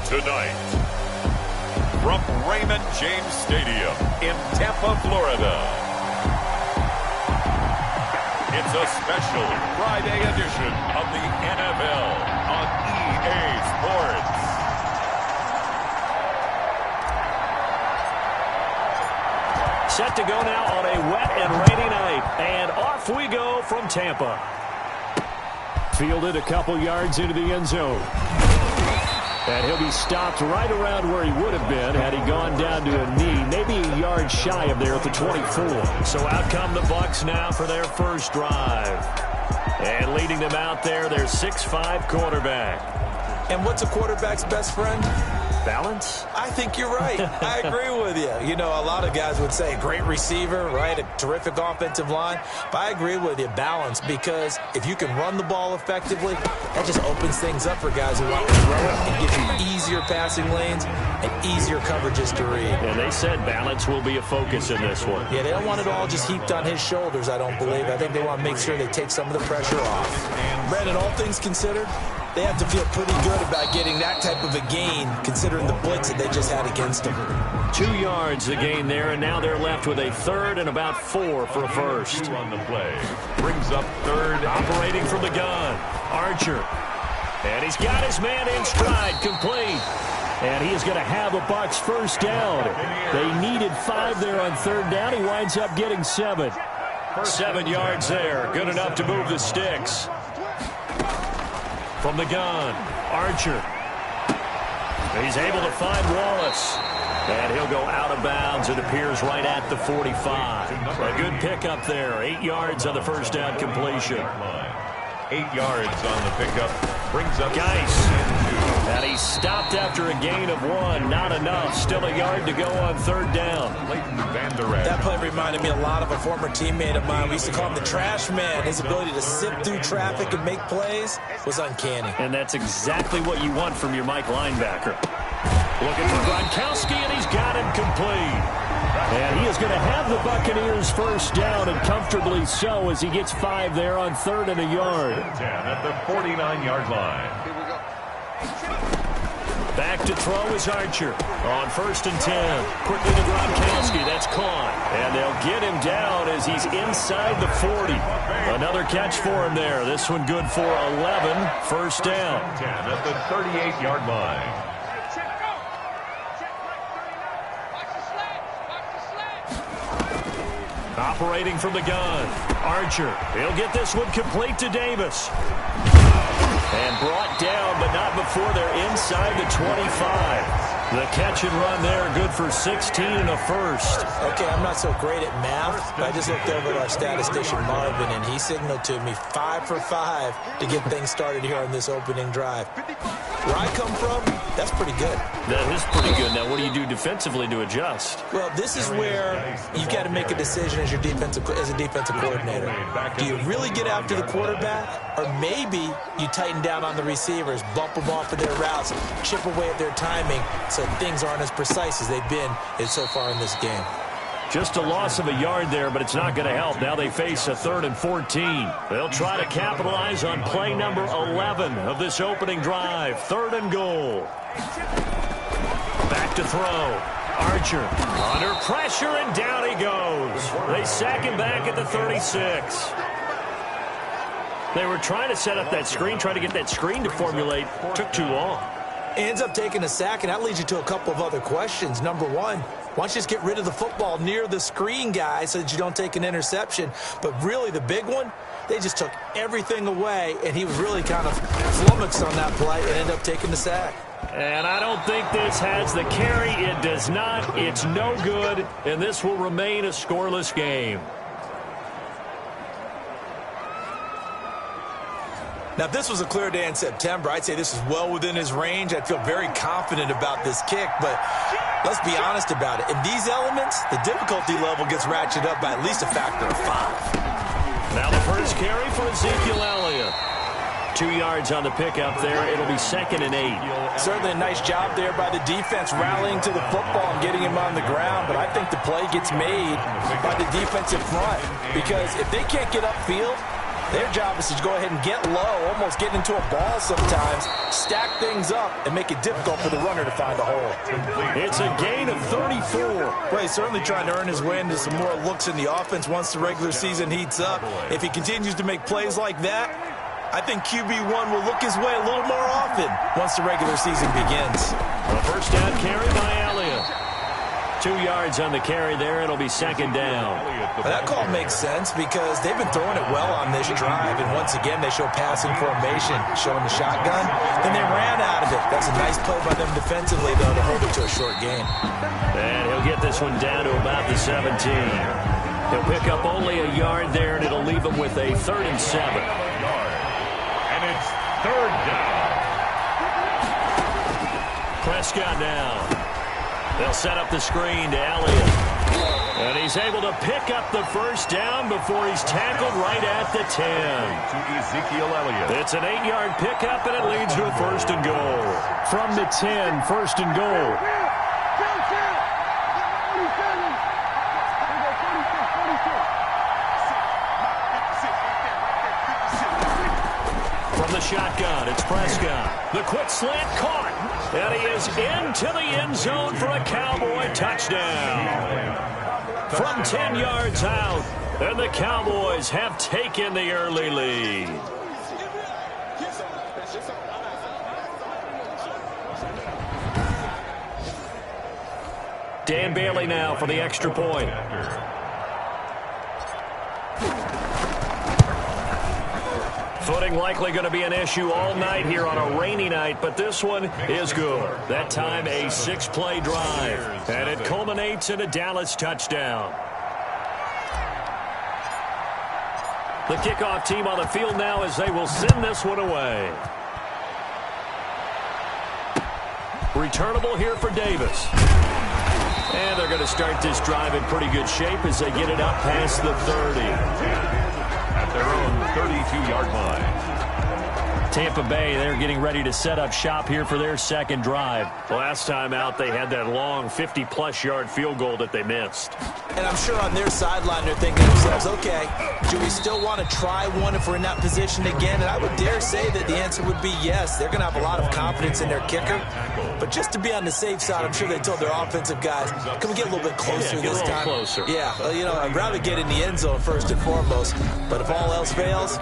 Tonight, from Raymond James Stadium in Tampa, Florida, it's a special Friday edition of the NFL on EA Sports. Set to go now on a wet and rainy night, and off we go from Tampa. Fielded a couple yards into the end zone. And he'll be stopped right around where he would have been had he gone down to a knee, maybe a yard shy of there at the 24. So out come the Bucs now for their first drive. And leading them out there, their 6'5" quarterback. And what's a quarterback's best friend? Balance? I think you're right. I agree with you. You know, a lot of guys would say great receiver, right? A terrific offensive line. But I agree with you, balance, because if you can run the ball effectively, that just opens things up for guys who want to throw it and gives you easier passing lanes and easier coverages to read. And they said balance will be a focus in this one. Yeah, they don't want it all just heaped on his shoulders, I don't believe. I think they want to make sure they take some of the pressure off. Brandon, all things considered, they have to feel pretty good about getting that type of a gain, considering the blitz that they just had against them. 2 yards the gain there, and now they're left with a third and about 4 for a first. On the play, brings up third. Operating from the gun, Archer. And he's got his man in stride, complete. And he is going to have a Bucs first down. They needed 5 there on third down. He winds up getting 7. 7 yards there, good enough to move the sticks. From the gun, Archer. He's able to find Wallace. And he'll go out of bounds. It appears right at the 45. A good pickup there. 8 yards on the first down completion. 8 yards on the pickup. Brings up Geis. And he's stopped after a gain of 1. Not enough. Still a yard to go on third down. That play reminded me a lot of a former teammate of mine. We used to call him the trash man. His ability to sift through traffic and make plays was uncanny. And that's exactly what you want from your Mike linebacker. Looking for Gronkowski, and he's got him complete. And he is going to have the Buccaneers first down, and comfortably so, as he gets 5 there on third and a yard. 10 at the 49-yard line. Back to throw is Archer on first and 10. Quickly to Gronkowski. That's caught. And they'll get him down as he's inside the 40. Another catch for him there. This one good for 11. First down. 10 at the 38-yard line. Operating from the gun, Archer. He'll get this one complete to Davis. And brought down, but not before they're inside the 25. The catch and run there, good for 16 and a first. Okay, I'm not so great at math, but I just looked over at our statistician, Marvin, and he signaled to me 5 for 5 to get things started here on this opening drive. Where I come from, that's pretty good. That is pretty good. Now, what do you do defensively to adjust? Well, this is where you've got to make a decision as a defensive coordinator. Do you really get after the quarterback, or maybe you tighten down on the receivers, bump them off of their routes, chip away at their timing so things aren't as precise as they've been so far in this game? Just a loss of a yard there, but it's not going to help. Now they face a 3rd and 14. They'll try to capitalize on play number 11 of this opening drive. 3rd and goal. Back to throw. Archer under pressure, and down he goes. They sack him back at the 36. They were trying to set up that screen, trying to get that screen to formulate. Took too long. Ends up taking a sack, and that leads you to a couple of other questions. Number one, why don't you just get rid of the football near the screen guy so that you don't take an interception? But really, the big one, they just took everything away, and he was really kind of flummoxed on that play and ended up taking the sack. And I don't think this has the carry. It does not. It's no good, and this will remain a scoreless game. Now, if this was a clear day in September, I'd say this is well within his range. I'd feel very confident about this kick, but let's be honest about it. In these elements, the difficulty level gets ratcheted up by at least a factor of 5. Now the first carry for Ezekiel Elliott. 2 yards on the pickup there. It'll be 2nd and 8. Certainly a nice job there by the defense rallying to the football and getting him on the ground, but I think the play gets made by the defensive front, because if they can't get upfield, Their job is to go ahead and get low, almost get into a ball sometimes, stack things up, and make it difficult for the runner to find a hole. It's a gain of 34. Well, he's certainly trying to earn his way into some more looks in the offense once the regular season heats up. If he continues to make plays like that, I think QB1 will look his way a little more often once the regular season begins. A first down carry by Elliott. 2 yards on the carry there. It'll be second down. That call makes sense because they've been throwing it well on this drive, and once again they show passing formation, showing the shotgun. Then they ran out of it. That's a nice play by them defensively, though, to hold it to a short game. And he'll get this one down to about the 17. He'll pick up only a yard there, and it'll leave him with a 3rd and 7. And it's 3rd down. Prescott now. They'll set up the screen to Elliott. And he's able to pick up the first down before he's tackled right at the 10. To Ezekiel Elliott. It's an 8-yard pickup, and it leads to a 1st and goal. From the 10, 1st and goal. From the shotgun, it's Prescott. The quick slant caught. And he is into the end zone for a Cowboy touchdown. From 10 yards out, and the Cowboys have taken the early lead. Dan Bailey now for the extra point. Footing likely going to be an issue all night here on a rainy night, but this one is good. That time a 6-play drive, and it culminates in a Dallas touchdown. The kickoff team on the field now as they will send this one away. Returnable here for Davis. And they're going to start this drive in pretty good shape as they get it up past the 30. At their own 32-yard line. Tampa Bay, they're getting ready to set up shop here for their second drive. Last time out, they had that long 50-plus yard field goal that they missed. And I'm sure on their sideline they're thinking to themselves, okay, do we still want to try one if we're in that position again? And I would dare say that the answer would be yes. They're going to have a lot of confidence in their kicker. But just to be on the safe side, I'm sure they told their offensive guys, can we get a little bit closer this time? Closer. Yeah, well, you know, I'd rather get in the end zone first and foremost. But if all else fails,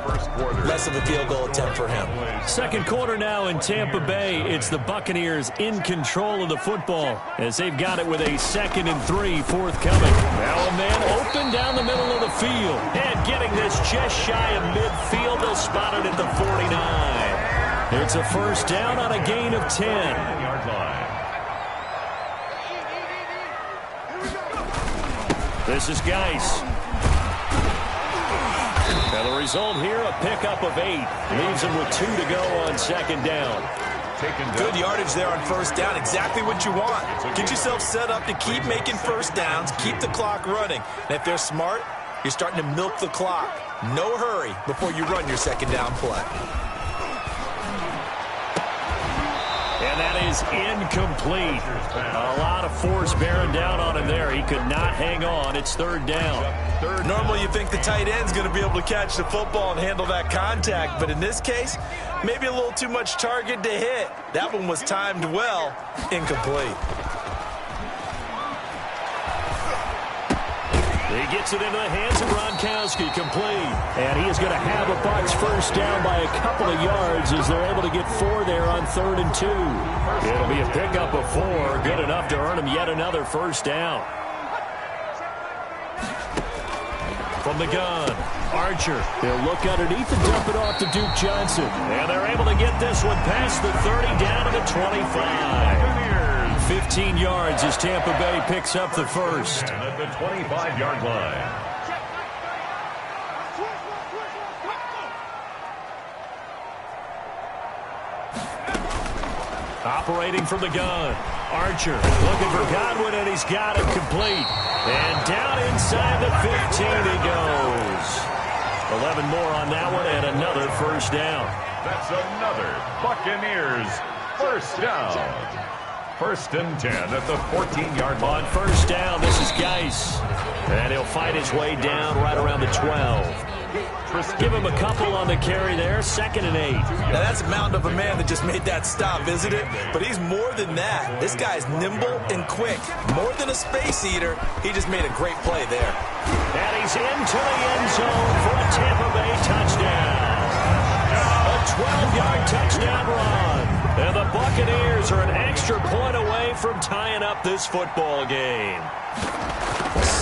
less of a field goal attempt for him. Second quarter now in Tampa Bay. It's the Buccaneers in control of the football as they've got it with a 2nd and 3 forthcoming. Now a man open down the middle of the field. And getting this just shy of midfield. They'll spot it at the 49. It's a first down on a gain of 10. This is Geis. And the result here, a pickup of 8. Leaves him with 2 to go on 2nd down. Good yardage there on first down. Exactly what you want. Get yourself set up to keep making first downs, keep the clock running. And if they're smart, you're starting to milk the clock. No hurry before you run your second down play. And that is incomplete. A lot of force bearing down on him there. He could not hang on. It's 3rd down. Normally you think the tight end's going to be able to catch the football and handle that contact, but in this case, maybe a little too much target to hit. That one was timed well, incomplete. He gets it into the hands of Gronkowski, complete. And he is going to have a Bucs first down by a couple of yards as they're able to get 4 there on 3rd and 2. It'll be a pickup of 4, good enough to earn him yet another first down. From the gun, Archer. He'll look underneath and dump it off to Duke Johnson. And they're able to get this one past the 30 down to the 25. 15 yards as Tampa Bay picks up the first. And at the 25-yard line. Operating from the gun. Archer looking for Godwin, and he's got it complete. And down inside the 15 he goes. 11 more on that one, and another first down. That's another Buccaneers first down. 1st and 10 at the 14-yard line. On first down, this is Geis. And he'll fight his way down right around the 12. Give him a couple on the carry there. 2nd and 8. Now, that's a mountain of a man that just made that stop, isn't it? But he's more than that. This guy's nimble and quick. More than a space eater. He just made a great play there. And he's into the end zone for a Tampa Bay touchdown. A 12-yard touchdown run. And the Buccaneers are an extra point away from tying up this football game.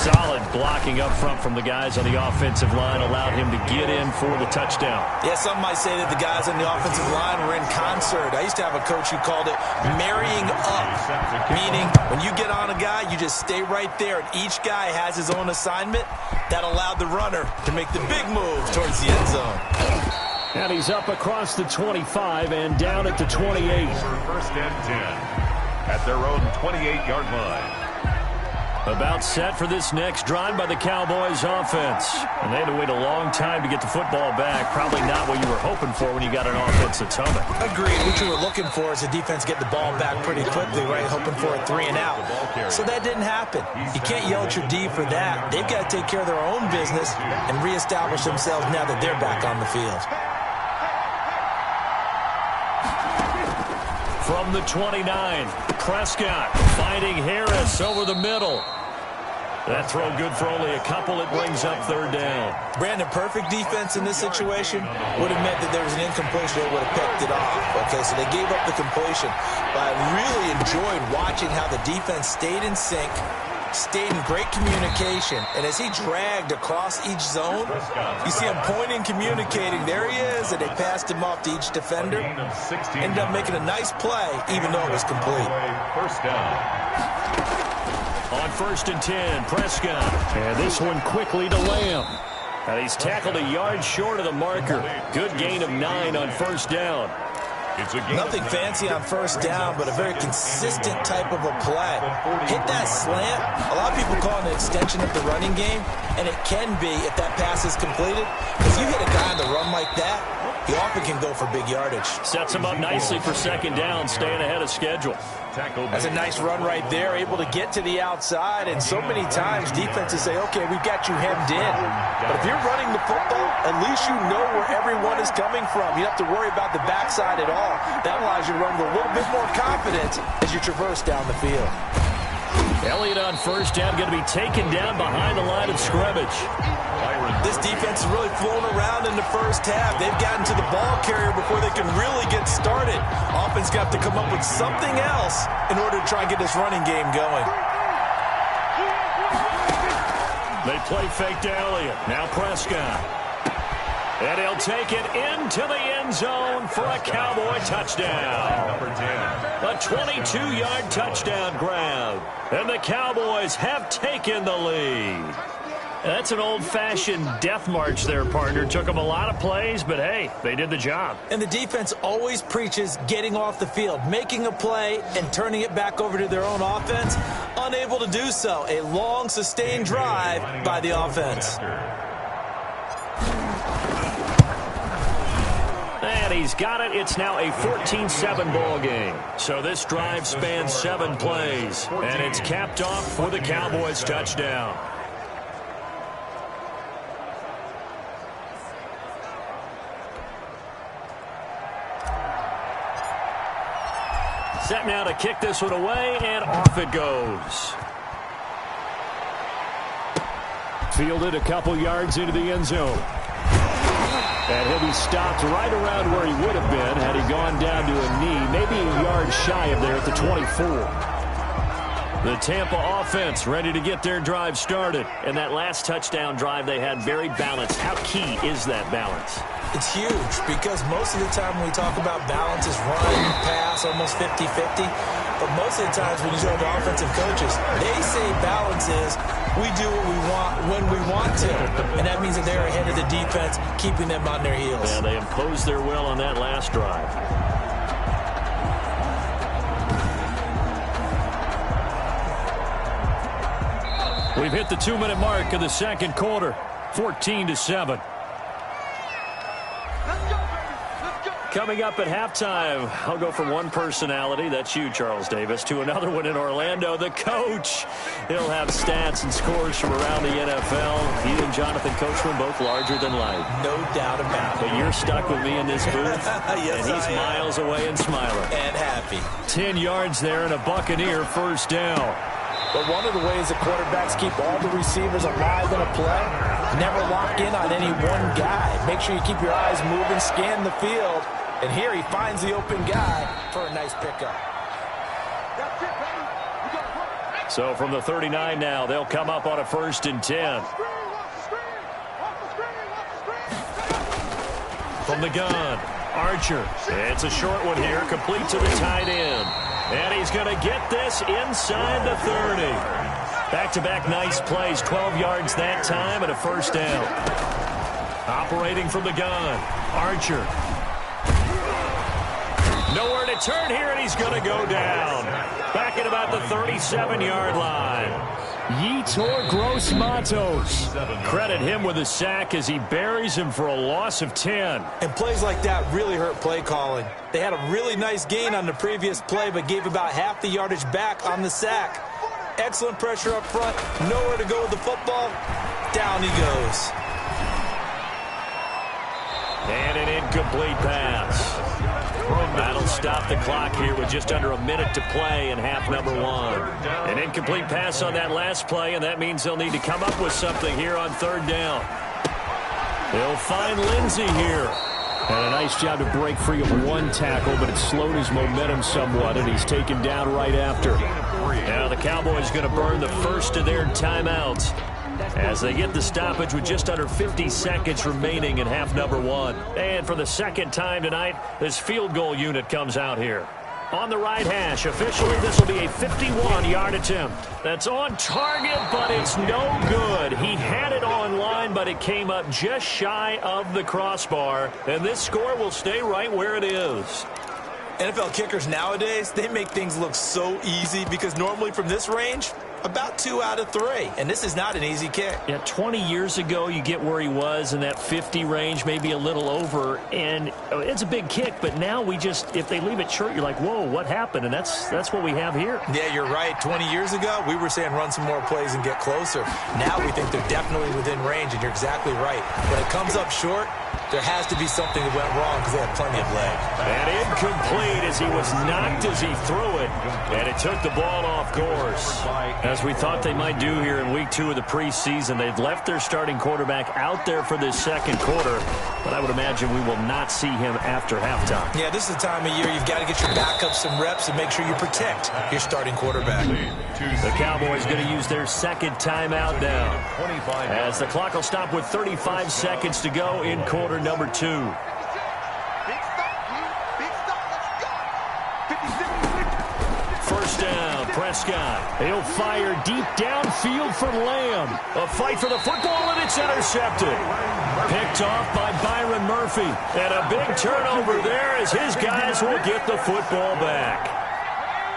Solid blocking up front from the guys on the offensive line allowed him to get in for the touchdown. Yeah, some might say that the guys on the offensive line were in concert. I used to have a coach who called it marrying up, meaning when you get on a guy, you just stay right there, and each guy has his own assignment. That allowed the runner to make the big move towards the end zone. And he's up across the 25 and down at the 28. First and 10 at their own 28-yard line. About set for this next drive by the Cowboys offense. And they had to wait a long time to get the football back. Probably not what you were hoping for when you got an offense that's humming. Agreed. What you were looking for is the defense get the ball back pretty quickly, right? Hoping for a 3 and out. So that didn't happen. You can't yell at your D for that. They've got to take care of their own business and reestablish themselves now that they're back on the field. From the 29, Prescott finding Harris over the middle. That throw good for only a couple. It brings up 3rd down. Brandon, perfect defense in this situation would have meant that there was an incompletion. They would have picked it off. Okay, so they gave up the completion. But I really enjoyed watching how the defense stayed in sync, stayed in great communication, and as he dragged across each zone, you see him pointing, communicating. There he is, and they passed him off to each defender. Ended up making a nice play, even though it was complete. First down. On 1st and 10, Prescott. And this one quickly to Lamb. And he's tackled a yard short of the marker. Good gain of 9 on 1st down. Nothing fancy on 1st down, but a very consistent type of a play. Hit that slant. A lot of people call it an extension of the running game, and it can be if that pass is completed. If you hit a guy on the run like that, he often can go for big yardage. Sets him up nicely for 2nd down, staying ahead of schedule. That's a nice run right there, able to get to the outside, and so many times defenses say, okay, we've got you hemmed in. But if you're running the football, at least you know where everyone is coming from. You don't have to worry about the backside at all. That allows you to run with a little bit more confidence as you traverse down the field. Elliott on 1st down, going to be taken down behind the line of scrimmage. This defense has really flown around in the first half. They've gotten to the ball carrier before they can really get started. Offense got to come up with something else in order to try and get this running game going. They play fake to Elliott. Now Prescott. And he'll take it into the end zone for a Cowboy touchdown. Number 10. A 22-yard touchdown grab. And the Cowboys have taken the lead. That's an old-fashioned death march there, partner. Took them a lot of plays, but hey, they did the job. And the defense always preaches getting off the field, making a play, and turning it back over to their own offense. Unable to do so. A long, sustained drive by the offense. And he's got it. It's now a 14-7 ball game. So this drive spans 7 plays, and it's capped off for the Cowboys touchdown. Set now to kick this one away, and off it goes. Fielded a couple yards into the end zone. And he'll be stopped right around where he would have been had he gone down to a knee, maybe a yard shy of there at the 24. The Tampa offense ready to get their drive started. And that last touchdown drive they had very balanced. How key is that balance? It's huge because most of the time when we talk about balance is run, pass, almost 50-50. But most of the times when you talk to offensive coaches, they say balance is we do what we want when we want to. And that means that they're ahead of the defense, keeping them on their heels. Yeah, they imposed their will on that last drive. We've hit the 2-minute mark of the second quarter, 14-7. Coming up at halftime, I'll go from one personality, that's you, Charles Davis, to another one in Orlando, the coach. He'll have stats and scores from around the NFL. He and Jonathan Coachman both larger than life. No doubt about it. But you're stuck with me in this booth, yes, and he's miles away and smiling. And happy. 10 yards there and a Buccaneer first down. But one of the ways that quarterbacks keep all the receivers alive in a play, never lock in on any one guy. Make sure you keep your eyes moving, scan the field. And here he finds the open guy for a nice pickup. So from the 39 now, they'll come up on a 1st and 10. From the gun, Archer. It's a short one here, complete to the tight end. And he's going to get this inside the 30. Back-to-back nice plays, 12 yards that time and a first down. Operating from the gun, Archer. Nowhere to turn here, and he's going to go down. Back at about the 37-yard line. Yetur Gross-Matos. Credit him with a sack as he buries him for a loss of 10. And plays like that really hurt play calling. They had a really nice gain on the previous play, but gave about half the yardage back on the sack. Excellent pressure up front. Nowhere to go with the football. Down he goes. And an incomplete pass. That'll stop the clock here with just under a minute to play in half number 1. An incomplete pass on that last play, and that means they'll need to come up with something here on 3rd down. They'll find Lindsey here. And a nice job to break free of one tackle, but it slowed his momentum somewhat, and he's taken down right after. Now the Cowboys going to burn the first of their timeouts as they get the stoppage with just under 50 seconds remaining in half number 1. And for the second time tonight, this field goal unit comes out here. On the right hash, officially this will be a 51-yard attempt. That's on target, but it's no good. He had it on line, but it came up just shy of the crossbar. And this score will stay right where it is. NFL kickers nowadays, they make things look so easy because normally from this range, about 2 out of 3. And this is not an easy kick. Yeah, 20 years ago, you get where he was in that 50 range, maybe a little over. And it's a big kick, but now we just, if they leave it short, you're like, whoa, what happened? And that's what we have here. Yeah, you're right. 20 years ago, we were saying run some more plays and get closer. Now we think they're definitely within range, and you're exactly right. When it comes up short, there has to be something that went wrong because they have plenty of leg. And incomplete as he was knocked as he threw it. And it took the ball off course. As we thought they might do here in week 2 of the preseason, they've left their starting quarterback out there for this second quarter. But I would imagine we will not see him after halftime. Yeah, this is the time of year you've got to get your backups some reps and make sure you protect your starting quarterback. The Cowboys going to use their second timeout now, as the clock will stop with 35 seconds to go in quarter number 2. First down, Prescott. He'll fire deep downfield for Lamb. A fight for the football, and it's intercepted. Picked off by Byron Murphy. And a big turnover there as his guys will get the football back.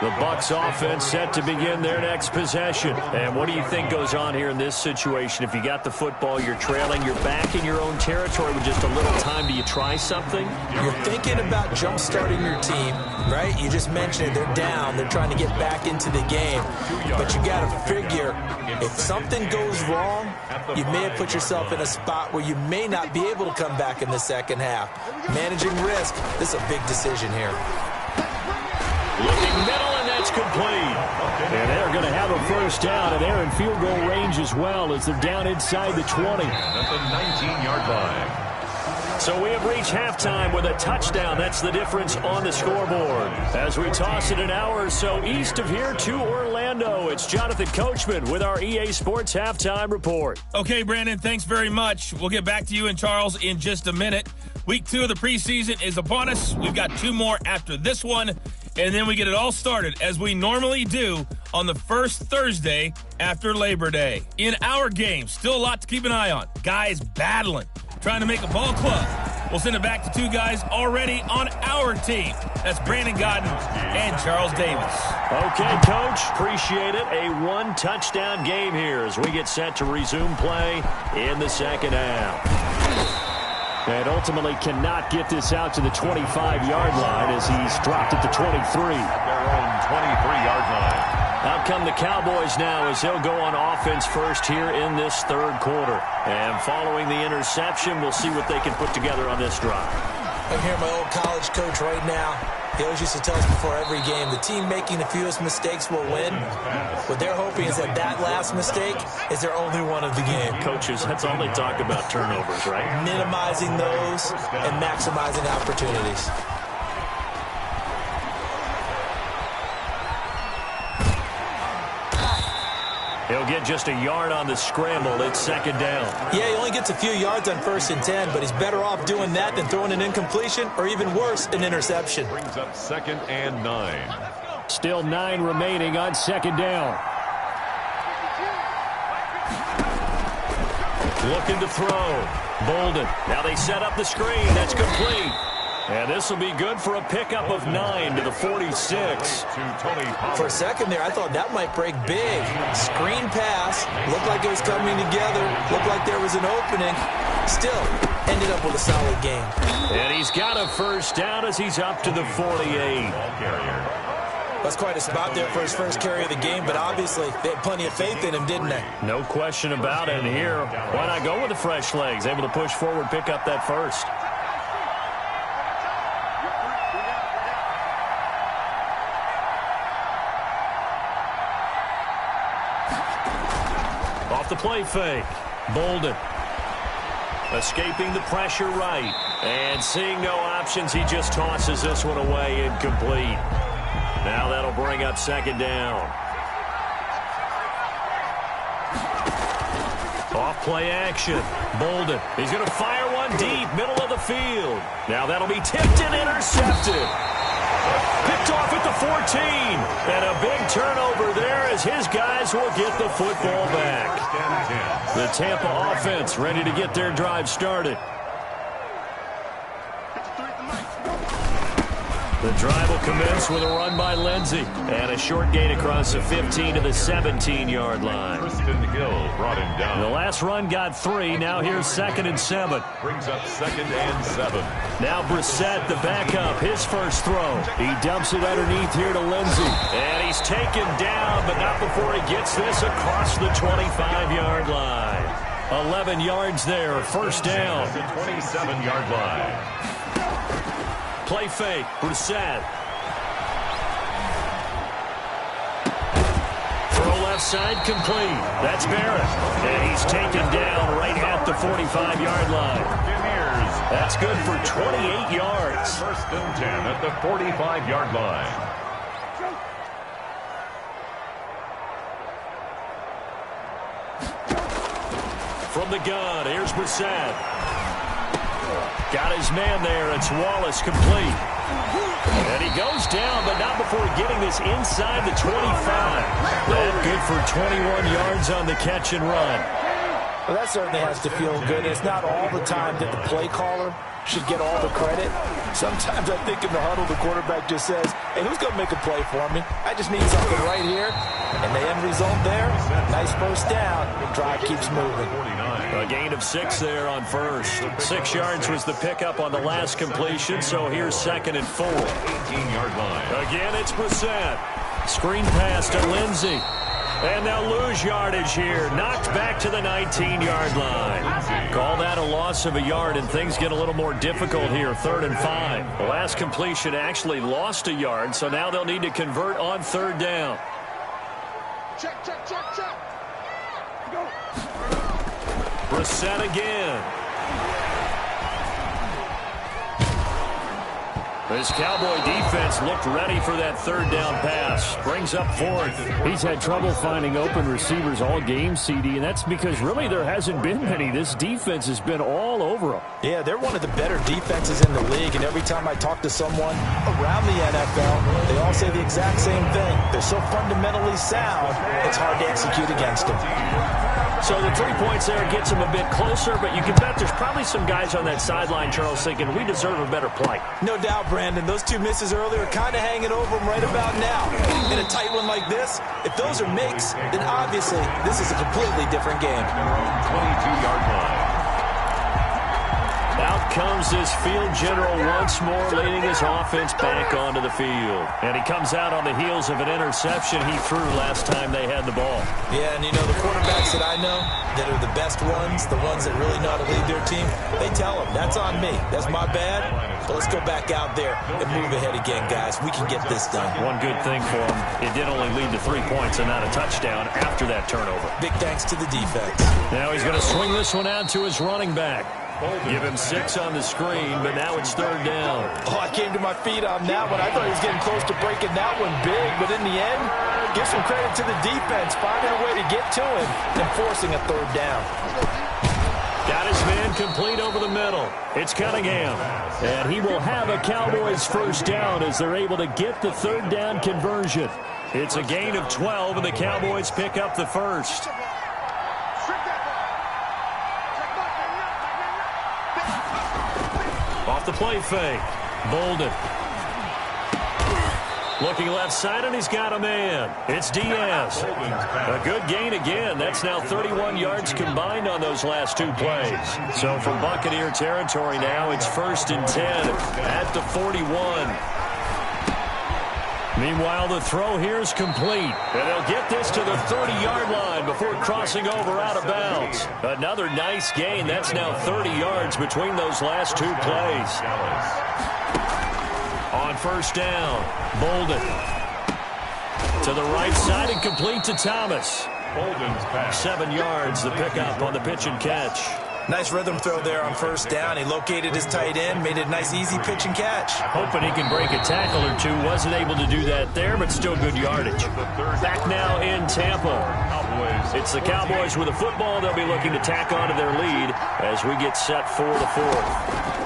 The Bucs offense set to begin their next possession. And what do you think goes on here in this situation? If you got the football, you're trailing, you're back in your own territory with just a little time. Do you try something? You're thinking about jump-starting your team, right? You just mentioned it. They're down. They're trying to get back into the game. But you got to figure, if something goes wrong, you may have put yourself in a spot where you may not be able to come back in the second half. Managing risk, this is a big decision here. Looking middle, and that's complete. And they're going to have a first down, and they're in field goal range as well as they're down inside the 20. At the 19-yard line. So we have reached halftime with a touchdown. That's the difference on the scoreboard. As we toss it an hour or so east of here to Orlando, it's Jonathan Coachman with our EA Sports Halftime Report. Okay, Brandon, thanks very much. We'll get back to you and Charles in just a minute. Week 2 of the preseason is upon us. We've got 2 more after this one, and then we get it all started, as we normally do, on the first Thursday after Labor Day. In our game, still a lot to keep an eye on. Guys battling, trying to make a ball club. We'll send it back to 2 guys already on our team. That's Brandon Godden and Charles Davis. Okay, Coach, appreciate it. A 1-touchdown game here as we get set to resume play in the second half. And ultimately cannot get this out to the 25-yard line as he's dropped at the 23. At their own 23-yard line. Out come the Cowboys now as they'll go on offense first here in this third quarter. And following the interception, we'll see what they can put together on this drive. I'm hearing my old college coach right now. He always used to tell us before every game, the team making the fewest mistakes will win. What they're hoping is that last mistake is their only one of the game. Coaches, that's all they talk about, turnovers, right? Minimizing those and maximizing opportunities. He'll get just a yard on the scramble. It's second down. Yeah, he only gets a few yards on 1st and 10, but he's better off doing that than throwing an incompletion or even worse, an interception. Brings up 2nd and 9. Still 9 remaining on second down. Looking to throw. Bolden. Now they set up the screen. That's complete. And this will be good for a pickup of 9 to the 46. For a second there, I thought that might break big. Screen pass. Looked like it was coming together. Looked like there was an opening. Still, ended up with a solid game. And he's got a first down as he's up to the 48. That's quite a spot there for his first carry of the game, but obviously they had plenty of faith in him, didn't they? No question about it. And here, why not go with the fresh legs? Able to push forward, pick up that first. Off the play fake. Bolden. Escaping the pressure right. And seeing no options, he just tosses this one away, incomplete. Now that'll bring up second down. Off play action. Bolden. He's going to fire one deep, middle of the field. Now that'll be tipped and intercepted. Picked off at the 14. And a big turnover there as his guys will get the football back. The Tampa offense ready to get their drive started. The drive will commence with a run by Lindsey. And a short gain across the 15 to the 17-yard line. Hill brought him down. The last run got 3. Now here's 2nd and 7. Brings up 2nd and 7. Now Brissett, the backup, his first throw. He dumps it underneath here to Lindsey. And he's taken down, but not before he gets this across the 25-yard line. 11 yards there, first down. The 27-yard line. Play fake, Brissett. Throw left side, complete. That's Barrett. And he's taken down right at the 45-yard line. Buccaneers. That's good for 28 yards. 1st and 10 at the 45-yard line. From the gun, here's Brissett. Got his man there. It's Wallace, complete. And he goes down, but not before getting this inside the 25. That good for 21 yards on the catch and run. Well, that certainly has to feel good. It's not all the time that the play caller should get all the credit. Sometimes I think in the huddle, the quarterback just says, hey, who's going to make a play for me? I just need something right here. And the end result there, nice first down. Drive keeps moving. A gain of 6 there on first. 6 yards was the pickup on the last completion, so here's 2nd and 4. 18-yard line. Again, it's Brissett. Screen pass to Lindsey. And they'll lose yardage here. Knocked back to the 19-yard line. Call that a loss of a yard, and things get a little more difficult here. 3rd and 5. The last completion actually lost a yard, so now they'll need to convert on 3rd down. Check. Go. Brissett again. This Cowboy defense looked ready for that 3rd down pass. Brings up 4th. He's had trouble finding open receivers all game, CD, and that's because really there hasn't been many. This defense has been all over them. Yeah, they're one of the better defenses in the league, and every time I talk to someone around the NFL, they all say the exact same thing. They're so fundamentally sound, it's hard to execute against them. So the 3 points there gets them a bit closer, but you can bet there's probably some guys on that sideline, Charles, thinking we deserve a better play. No doubt, Brandon. Those 2 misses earlier are kind of hanging over them right about now. In a tight one like this, if those are makes, then obviously this is a completely different game. 22-yard line. Out comes this field general once more, leading his offense back onto the field. And he comes out on the heels of an interception he threw last time they had the ball. Yeah, and you know, the quarterbacks that I know that are the best ones, the ones that really know how to lead their team, they tell them, that's on me. That's my bad. But let's go back out there and move ahead again, guys. We can get this done. One good thing for him, it did only lead to 3 points and not a touchdown after that turnover. Big thanks to the defense. Now he's going to swing this one out to his running back. Give him 6 on the screen, but now it's 3rd down. Oh, I came to my feet on that one. I thought he was getting close to breaking that one big, but in the end, give some credit to the defense, finding a way to get to him and forcing a 3rd down. Got his man complete over the middle. It's Cunningham. And he will have a Cowboys 1st down as they're able to get the 3rd down conversion. It's a gain of 12, and the Cowboys pick up the 1st. Off the play fake. Bolden. Looking left side, and he's got a man. It's Diaz. A good gain again. That's now 31 yards combined on those last 2 plays. So from Buccaneer territory now, it's 1st and 10 at the 41. Meanwhile, the throw here is complete. And they'll get this to the 30-yard line before crossing over out of bounds. Another nice gain. That's now 30 yards between those last 2 plays. On 1st down, Bolden. To the right side and complete to Thomas. 7 yards, the pickup on the pitch and catch. Nice rhythm throw there on 1st down. He located his tight end, made it a nice easy pitch and catch. Hoping he can break a tackle or two. Wasn't able to do that there, but still good yardage. Back now in Tampa. It's the Cowboys with the football. They'll be looking to tack on to their lead as we get set for the 4th.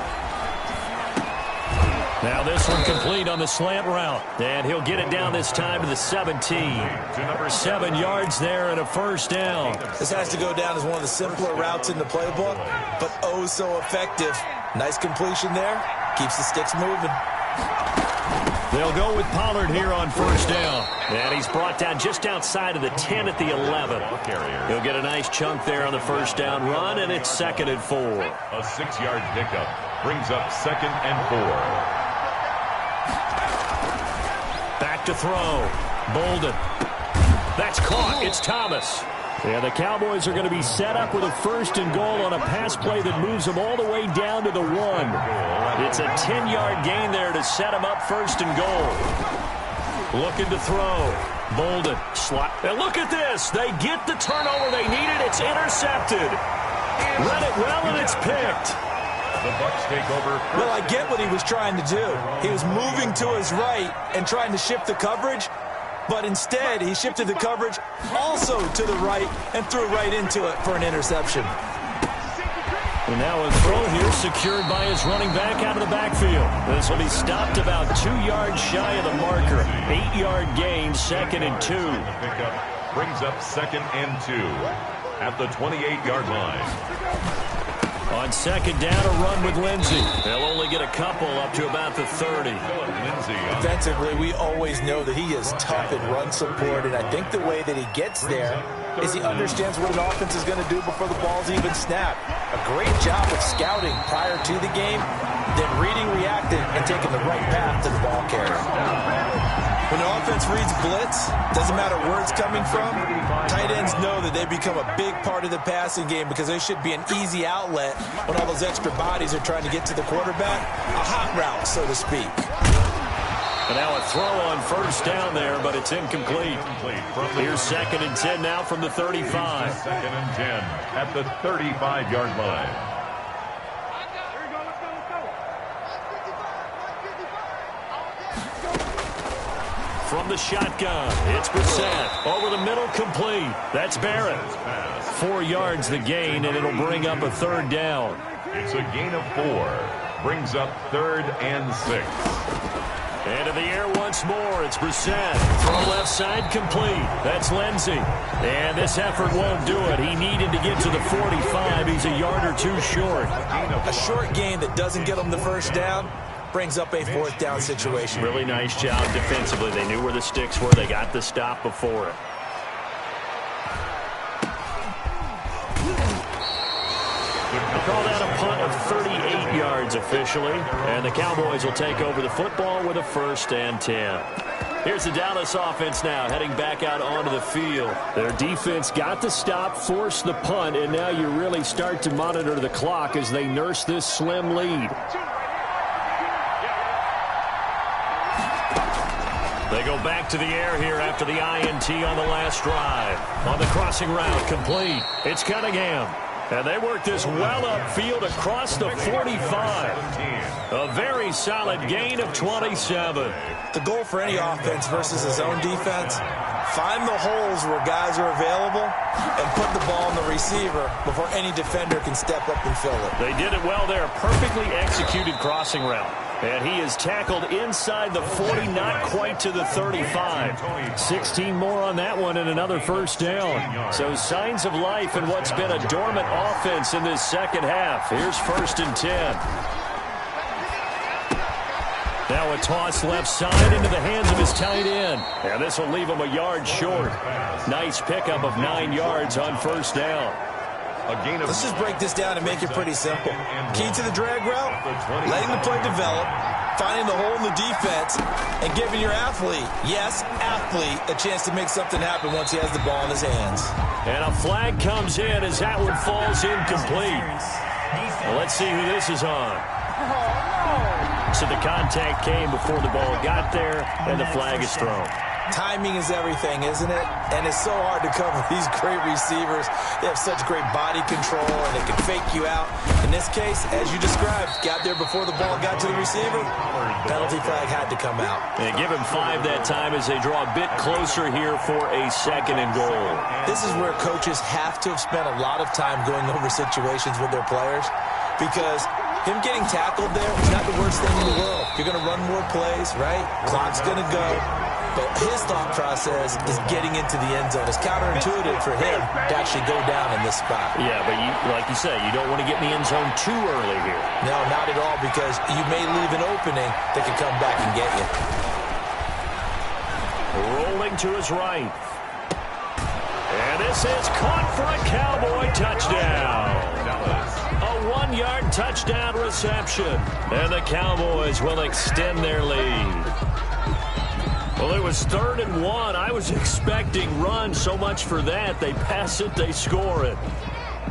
Now this one complete on the slant route. And he'll get it down this time to the 17. 7 yards there and a 1st down. This has to go down as one of the simpler routes in the playbook, but oh so effective. Nice completion there. Keeps the sticks moving. They'll go with Pollard here on 1st down. And he's brought down just outside of the 10 at the 11. He'll get a nice chunk there on the 1st down run, and it's 2nd and 4. A 6-yard pickup brings up 2nd and 4. Back to throw. Bolden. That's caught. It's Thomas. And the Cowboys are going to be set up with a 1st and goal on a pass play that moves them all the way down to the 1. It's a 10-yard gain there to set them up 1st and goal. Looking to throw. Bolden. Slot. And look at this. They get the turnover they needed. It's intercepted. Read it well, and it's picked. The Bucs take over. Well, I get what he was trying to do. He was moving to his right and trying to shift the coverage, but instead he shifted the coverage also to the right and threw right into it for an interception. And now a throw here secured by his running back out of the backfield. This will be stopped about 2 yards shy of the marker. 8-yard gain, 2nd and 2. The pickup brings up 2nd and 2 at the 28-yard line. On 2nd down, a run with Lindsey. They'll only get a couple up to about the 30. Defensively, we always know that he is tough in run support, and I think the way that he gets there is he understands what an offense is going to do before the ball's even snapped. A great job of scouting prior to the game, then reading, reacting, and taking the right path to the ball carrier. When the offense reads blitz, doesn't matter where it's coming from, tight ends know that they become a big part of the passing game because they should be an easy outlet when all those extra bodies are trying to get to the quarterback. A hot route, so to speak. And now a throw on 1st down there, but it's incomplete. Here's 2nd and 10 now from the 35. 2nd and 10 at the 35-yard line. From the shotgun, it's Brissett. Over the middle, complete. That's Barrett. 4 yards the gain, and it'll bring up a 3rd down. It's a gain of 4. Brings up 3rd and 6. Into the air once more. It's Brissett. Throw left side, complete. That's Lindsey. And this effort won't do it. He needed to get to the 45. He's a yard or 2 short. A short gain that doesn't get him the 1st down brings up a 4th down situation. Really nice job defensively. They knew where the sticks were. They got the stop before it. The call that a punt of 38 yards officially. And the Cowboys will take over the football with a 1st and 10. Here's the Dallas offense now, heading back out onto the field. Their defense got the stop, forced the punt, and now you really start to monitor the clock as they nurse this slim lead. They go back to the air here after the INT on the last drive. On the crossing route, complete. It's Cunningham. And they work this well upfield across the 45. A very solid gain of 27. The goal for any offense versus his own defense, find the holes where guys are available and put the ball in the receiver before any defender can step up and fill it. They did it well there. Perfectly executed crossing route. And he is tackled inside the 40, not quite to the 35. 16 more on that one and another 1st down. So signs of life in what's been a dormant offense in this second half. Here's 1st and 10. Now a toss left side into the hands of his tight end. And this will leave him a yard short. Nice pickup of 9 yards on 1st down. Let's just break this down and make it pretty simple. Key to the drag route, letting the play develop, finding the hole in the defense, and giving your athlete, yes, athlete, a chance to make something happen once he has the ball in his hands. And a flag comes in as that one falls incomplete. Well, let's see who this is on. So the contact came before the ball got there, and the flag is thrown. Timing is everything, isn't it? And it's so hard to cover these great receivers. They have such great body control, and they can fake you out. In this case, as you described, got there before the ball got to the receiver. Penalty flag had to come out. They give him 5 that time as they draw a bit closer here for a 2nd and goal. This is where coaches have to have spent a lot of time going over situations with their players, because him getting tackled there is not the worst thing in the world. You're going to run more plays, right? Clock's going to go. But his thought process is getting into the end zone. It's counterintuitive for him to actually go down in this spot. Yeah, but like you say, you don't want to get in the end zone too early here. No, not at all, because you may leave an opening that can come back and get you. Rolling to his right. And this is caught for a Cowboy touchdown. A 1-yard touchdown reception. And the Cowboys will extend their lead. Well, it was 3rd and 1. I was expecting run, so much for that. They pass it, they score it.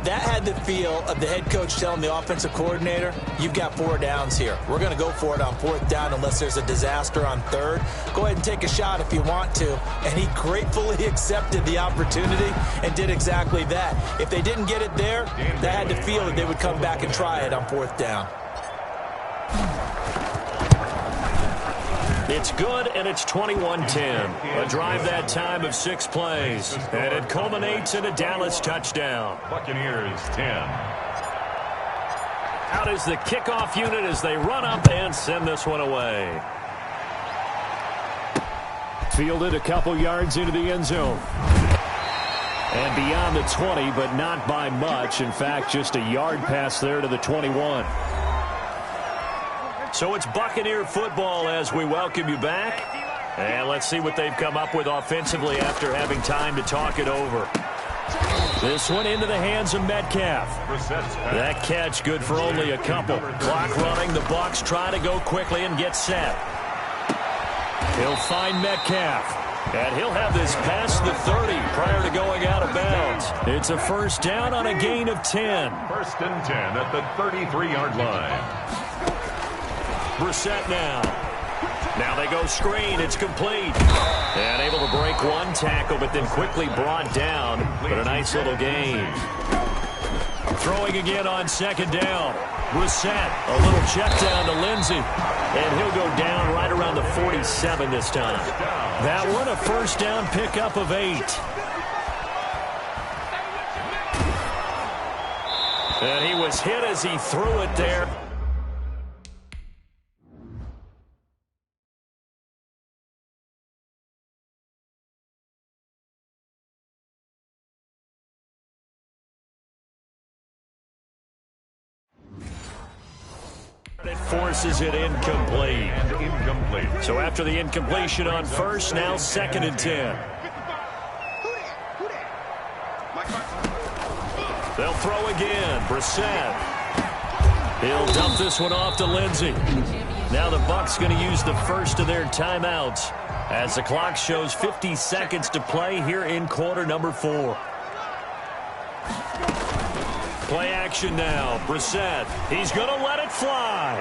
That had the feel of the head coach telling the offensive coordinator, you've got 4 downs here. We're going to go for it on 4th down unless there's a disaster on 3rd. Go ahead and take a shot if you want to. And he gratefully accepted the opportunity and did exactly that. If they didn't get it there, they had to feel that they would come back and try it on 4th down. It's good, and it's 21-10. A drive that time of 6 plays. And it culminates in a Dallas touchdown. Buccaneers 10. Out is the kickoff unit as they run up and send this one away. Fielded a couple yards into the end zone. And beyond the 20, but not by much. In fact, just a yard pass there to the 21. So it's Buccaneer football as we welcome you back. And let's see what they've come up with offensively after having time to talk it over. This one into the hands of Metcalf. That catch good for only a couple. Clock running. The Bucs try to go quickly and get set. He'll find Metcalf. And he'll have this past the 30 prior to going out of bounds. It's a 1st down on a gain of 10. 1st and 10 at the 33-yard line. Brissett now. Now they go screen. It's complete. And able to break one tackle, but then quickly brought down. But a nice little gain. Throwing again on 2nd down. Brissett. A little check down to Lindsey. And he'll go down right around the 47 this time. That one a 1st down pickup of 8. And he was hit as he threw it there. It forces it incomplete. So after the incompletion on 1st, now 2nd and 10. They'll throw again. Brissett. He'll dump this one off to Lindsey. Now the Bucs going to use the first of their timeouts as the clock shows 50 seconds to play here in quarter number 4. Play action now. Brissett. He's going to let it fly.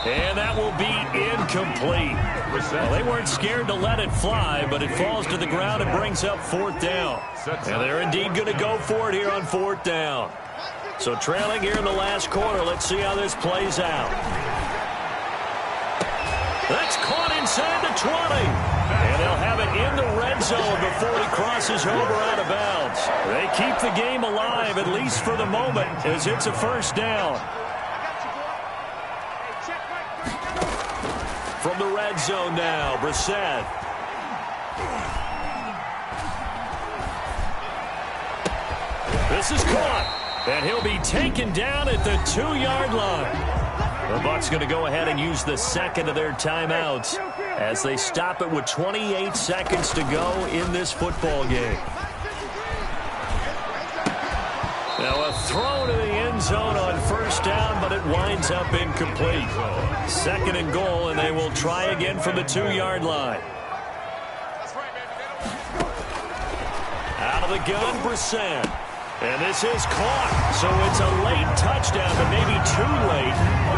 And that will be incomplete. Well, they weren't scared to let it fly, but it falls to the ground and brings up 4th down. And they're indeed going to go for it here on 4th down. So trailing here in the last quarter. Let's see how this plays out. That's caught inside the 20. And they'll have it in the red zone before he crosses over out of bounds. They keep the game alive, at least for the moment, as it's a 1st down. From the red zone now, Brissett. This is caught. And he'll be taken down at the 2-yard line. The Bucs going to go ahead and use the second of their timeouts as they stop it with 28 seconds to go in this football game. Now a throw to the end zone on 1st down, but it winds up incomplete. 2nd and goal, and they will try again from the 2-yard line. Out of the gun, Brissett. And this is caught. So it's a late touchdown, but maybe too late.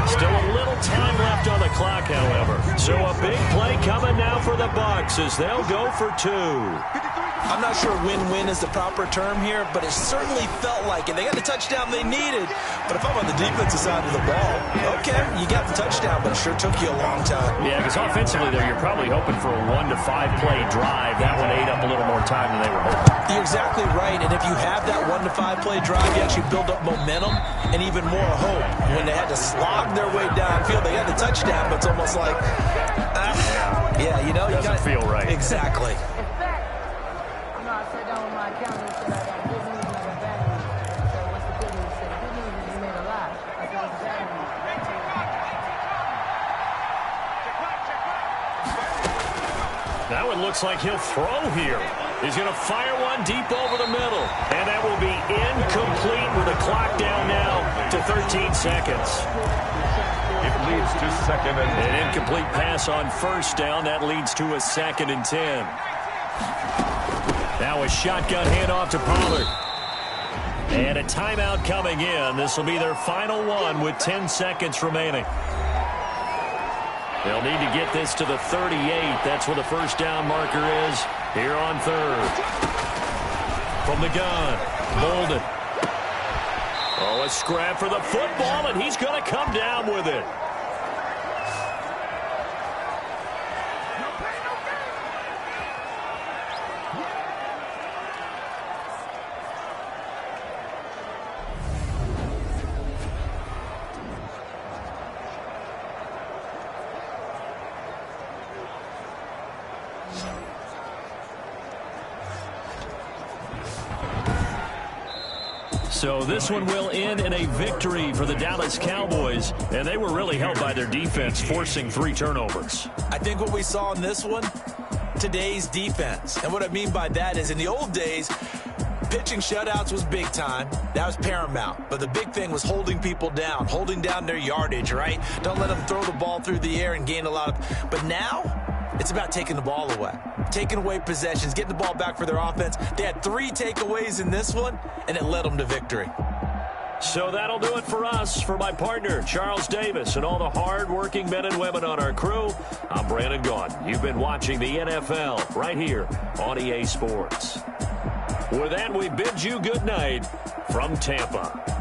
Still a little time left on the clock, however. So a big play coming now for the Bucs as they'll go for 2. I'm not sure win-win is the proper term here, but it certainly felt like it. They got the touchdown they needed, but if I'm on the defensive side of the ball, okay, you got the touchdown, but it sure took you a long time. Yeah, because offensively, though, you're probably hoping for a 1 to 5 play drive. That one ate up a little more time than they were hoping. You're exactly right, and if you have that 1 to 5 play drive, you actually build up momentum and even more hope. When they had to slog their way downfield, they got the touchdown, but it's almost like, yeah, you know, doesn't feel right. Exactly. Now it looks like he'll throw here. He's going to fire one deep over the middle. And that will be incomplete with the clock down now to 13 seconds. It leads to 2nd and 10. An incomplete pass on 1st down. That leads to a 2nd and 10. Now a shotgun handoff to Pollard. And a timeout coming in. This will be their final one with 10 seconds remaining. They'll need to get this to the 38. That's where the 1st down marker is here on 3rd. From the gun, Bolden. Oh, a scrap for the football, and he's going to come down with it. So this one will end in a victory for the Dallas Cowboys, and they were really helped by their defense, forcing 3 turnovers. I think what we saw in this one, today's defense. And what I mean by that is in the old days, pitching shutouts was big time. That was paramount. But the big thing was holding people down, holding down their yardage, right? Don't let them throw the ball through the air and gain a lot of... But now, it's about taking the ball away. Taking away possessions, getting the ball back for their offense. They had 3 takeaways in this one, and it led them to victory. So that'll do it for us. For my partner, Charles Davis, and all the hard-working men and women on our crew, I'm Brandon Gaudin. You've been watching the NFL right here on EA Sports. With that, we bid you good night from Tampa.